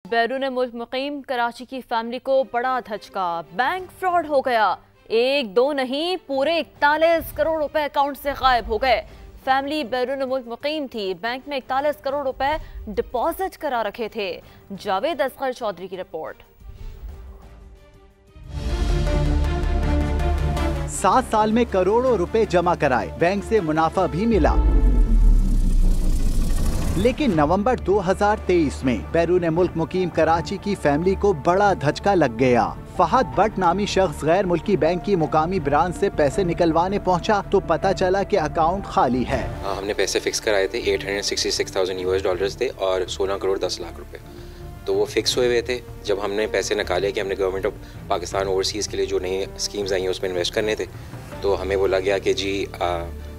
بیرون ملک مقیم کراچی کی فیملی کو بڑا دھچکا، بینک فراڈ ہو گیا۔ ایک دو نہیں، پورے 41 کروڑ روپے اکاؤنٹ سے غائب ہو گئے۔ فیملی بیرون ملک مقیم تھی، بینک میں 41 کروڑ روپے ڈپازٹ کرا رکھے تھے۔ جاوید اصغر چودھری کی رپورٹ۔ 7 سال میں کروڑوں روپے جمع کرائے، بینک سے منافع بھی ملا، لیکن نومبر 2023 میں بیرون ملک مقیم کراچی کی فیملی کو بڑا دھچکا لگ گیا۔ فہد بٹ نامی شخص غیر ملکی بینک کی مقامی برانچ سے پیسے نکلوانے پہنچا تو پتہ چلا کہ اکاؤنٹ خالی ہے۔ ہم نے پیسے فکس کرائے تھے، $866,000 تھے اور 16 کروڑ 10 لاکھ روپے، تو وہ فکس ہوئے ہوئے تھے۔ جب ہم نے پیسے نکالے کہ ہم نے گورنمنٹ آف پاکستان اوورسیز کے لیے جو نئی اسکیمز آئی ہیں اس میں انویسٹ کرنے تھے، تو ہمیں بولا گیا کہ جی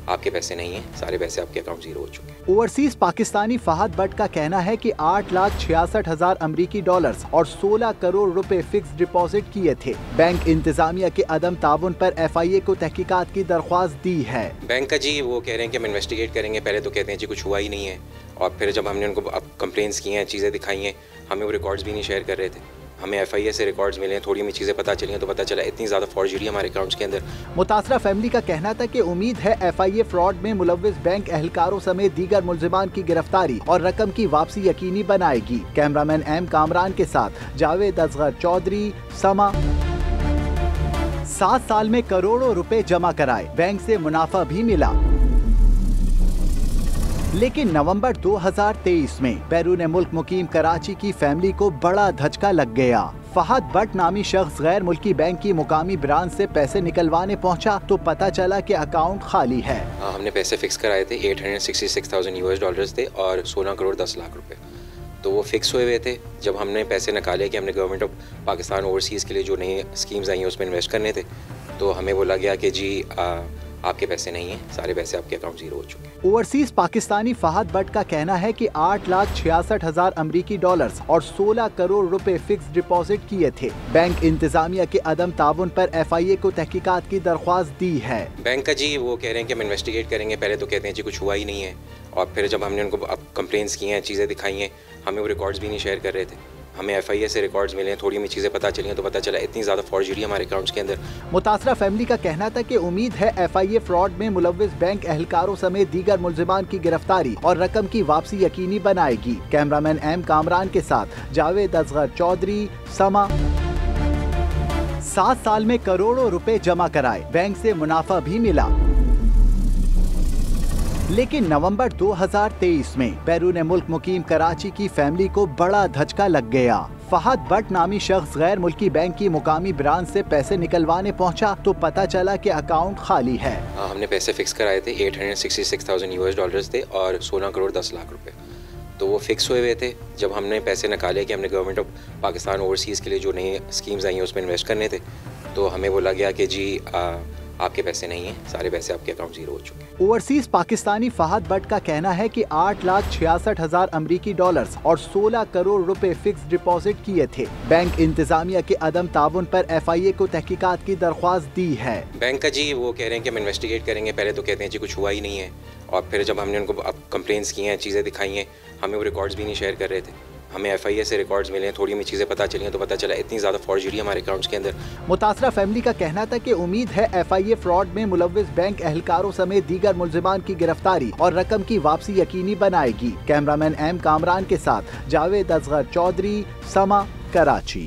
آپ کے پیسے نہیں ہیں، سارے پیسے آپ کے اکاؤنٹ زیرو ہو چکے ہیں۔ اوورسیز پاکستانی فہد بٹ کا کہنا ہے کہ 8,66,000 امریکی ڈالرز اور 16 کروڑ روپے فکس ڈپازٹ کیے تھے۔ بینک انتظامیہ کے عدم تعاون پر FIA کو تحقیقات کی درخواست دی ہے۔ بینک کا جی وہ کہہ رہے ہیں کہ ہم انویسٹیگیٹ کریں گے، پہلے تو کہتے ہیں جی کچھ ہوا ہی نہیں ہے، اور پھر جب ہم نے ان کو کمپلینس کی ہیں، چیزیں دکھائی ہیں، ہمیں وہ ریکارڈز بھی نہیں شیئر کر رہے تھے۔ ہمیں FIA سے ریکارڈز ملے ہیں، تھوڑی ہمیں چیزیں پتہ چلی ہیں تو پتہ چلا اتنی زیادہ فارجری ہمارے اکاؤنٹس کے اندر۔ متاثرہ فیملی کا کہنا تھا کہ امید ہے FIA فراڈ میں ملوث بینک اہلکاروں سمیت دیگر ملزمان کی گرفتاری اور رقم کی واپسی یقینی بنائے گی۔ کیمرامین M کامران کے ساتھ جاوید اصغر چودھری، سما۔ 7 سال میں کروڑوں روپے جمع کرائے، بینک سے منافع بھی ملا، لیکن نومبر 2023 میں بیرون ملک مقیم کراچی کی فیملی کو بڑا دھچکا لگ گیا۔ فہد بٹ نامی شخص غیر ملکی بینک کی مقامی برانچ سے پیسے نکلوانے پہنچا تو پتہ چلا کہ اکاؤنٹ خالی ہے۔ ہم نے پیسے فکس کرائے تھے، $866,000 تھے اور 16 کروڑ 10 لاکھ روپے، تو وہ فکس ہوئے ہوئے تھے۔ جب ہم نے پیسے نکالے کہ ہم نے گورنمنٹ آف پاکستان اوورسیز کے لیے جو نئی اسکیمز آئی ہیں اس میں انویسٹ کرنے تھے، تو ہمیں بولا گیا کہ جی آپ کے پیسے نہیں ہیں، سارے پیسے آپ کے اکاؤنٹ زیرو ہو چکے ہیں۔ اوورسیز پاکستانی فہد بٹ کا کہنا ہے کہ 8,66,000 امریکی ڈالرز اور 16 کروڑ روپے فکس ڈپازٹ کیے تھے۔ بینک انتظامیہ کے عدم تعاون پر FIA کو تحقیقات کی درخواست دی ہے۔ بینک کا جی وہ کہہ رہے ہیں کہ ہم انویسٹیگیٹ کریں گے، پہلے تو کہتے ہیں جی کچھ ہوا ہی نہیں ہے، اور پھر جب ہم نے ان کو کمپلینس کی ہیں، چیزیں دکھائی ہیں، ہمیں وہ ریکارڈز بھی نہیں شیئر کر رہے تھے۔ ہمیں FIA سے ریکارڈز ملے ہیں، تھوڑی ہمیں چیزیں پتہ چلی ہیں تو پتہ چلا اتنی زیادہ فارجری ہمارے اکاؤنٹس کے اندر۔ متاثرہ فیملی کا کہنا تھا کہ امید ہے FIA فراڈ میں ملوث بینک اہلکاروں سمیت دیگر ملزمان کی گرفتاری اور رقم کی واپسی یقینی بنائے گی۔ کیمرامین M کامران کے ساتھ جاوید اصغر چودھری، سما۔ 7 سال میں کروڑوں روپے جمع کرائے، بینک سے منافع بھی ملا، لیکن نومبر 2023 میں بیرون ملک مقیم کراچی کی فیملی کو بڑا دھچکا لگ گیا۔ فہد بٹ نامی شخص غیر ملکی بینک کی مقامی برانچ سے پیسے نکلوانے پہنچا تو پتہ چلا کہ اکاؤنٹ خالی ہے۔ ہم نے پیسے فکس کرائے تھے، $866,000 تھے اور 16 کروڑ 10 لاکھ روپے، تو وہ فکس ہوئے ہوئے تھے۔ جب ہم نے پیسے نکالے کہ ہم نے گورنمنٹ آف پاکستان اوورسیز کے لیے جو نئی اسکیمز آئی ہیں اس میں انویسٹ کرنے تھے، تو ہمیں بولا گیا کہ جی آپ کے پیسے نہیں ہیں، سارے پیسے آپ کے اکاؤنٹ زیرو ہو چکے ہیں۔ اوورسیز پاکستانی فہد بٹ کا کہنا ہے کہ 8,66,000 امریکی ڈالرز اور 16 کروڑ روپے فکس ڈپازٹ کیے تھے۔ بینک انتظامیہ کے عدم تعاون پر FIA کو تحقیقات کی درخواست دی ہے۔ بینک کا جی وہ کہہ رہے ہیں کہ ہم انویسٹیگیٹ کریں گے، پہلے تو کہتے ہیں جی کچھ ہوا ہی نہیں ہے، اور پھر جب ہم نے ان کو کمپلینس کی ہیں، چیزیں دکھائی ہیں، ہمیں وہ ریکارڈز بھی نہیں شیئر کر رہے تھے۔ ہمیں FIA سے ریکارڈز ملے ہیں، تھوڑی ہمیں چیزیں پتہ چلی ہیں تو پتہ چلا اتنی زیادہ فارجری ہمارے اکاؤنٹس کے اندر۔ متاثرہ فیملی کا کہنا تھا کہ امید ہے FIA فراڈ میں ملوث بینک اہلکاروں سمیت دیگر ملزمان کی گرفتاری اور رقم کی واپسی یقینی بنائے گی۔ کیمرامین M کامران کے ساتھ جاوید اصغر چودھری، سما، کراچی۔